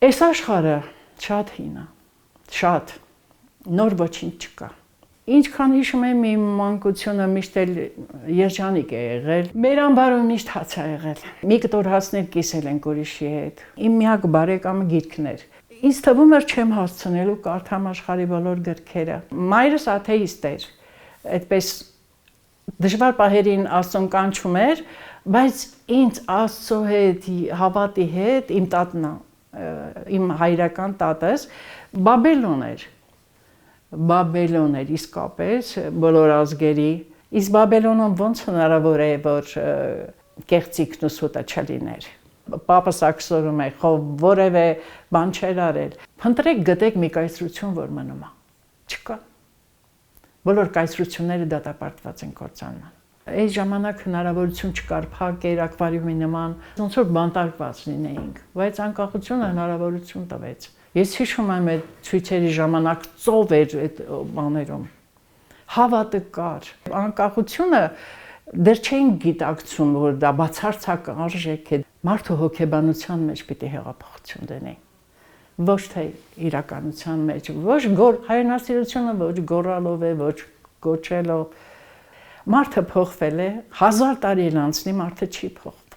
Այս աշխարհը շատ հին է, շատ նոր ոչինչ չկա։ Ինչքան հիշում եմ իմ մանկությունը միշտ էլ երջանիկ է եղել։ Մեր ամբարում միշտ հաց է եղել։ Մի կտոր հացներ կիսել ենք ուրիշի հետ։ Իմ միակ բարեկամը գիրքն էր։ Ինձ թվում էր չեմ հասցնելու կարդամ աշխարհի բոլոր գրքերը։ Մայրս աթեիստ էր։ Այդպես դժվար պահերին Աստծուն կանչում էր, բայց ինձ Աստծո հետ հավատի հետ իմ տատն իմ հայրական տատս Բաբելոն էր իսկապես բոլոր ազգերի։ Իսկ Բաբելոնում ոնց հնարավոր է, որ կեղծիքն ու սուտը չլիներ։ Պապս ակսորում է, որևէ բան չէր արել։ Փնտրեք գտեք մի կայսրություն, որ մնում է։ Չկա։ Բոլոր կայսրությունները դատապարտված են կործանման։ Այս ժամանակ հնարավորություն չկար փակեր ակվարիումի նման, ոնց որ բանտարկված լինեինք, բայց անկախությունը հնարավորություն տվեց։ Ես հիշում եմ այդ ցույցերի ժամանակ ծով էր այդ բաներում։ Հավատը կար։ Անկախությունը դեռ չէին գիտակցում, որ դա բացարձակ արժեք է։ Մարդու հոգեբանության մեջ պիտի հեղափոխություն դնի։ Ոչ թե իրականության մեջ, ոչ հայրենասիրությունը ոչ գոռալով է, ոչ գոչելով։ Մարդը փոխվել է, 1000 տարի էլ անցնի, մարդը չի փոխվում։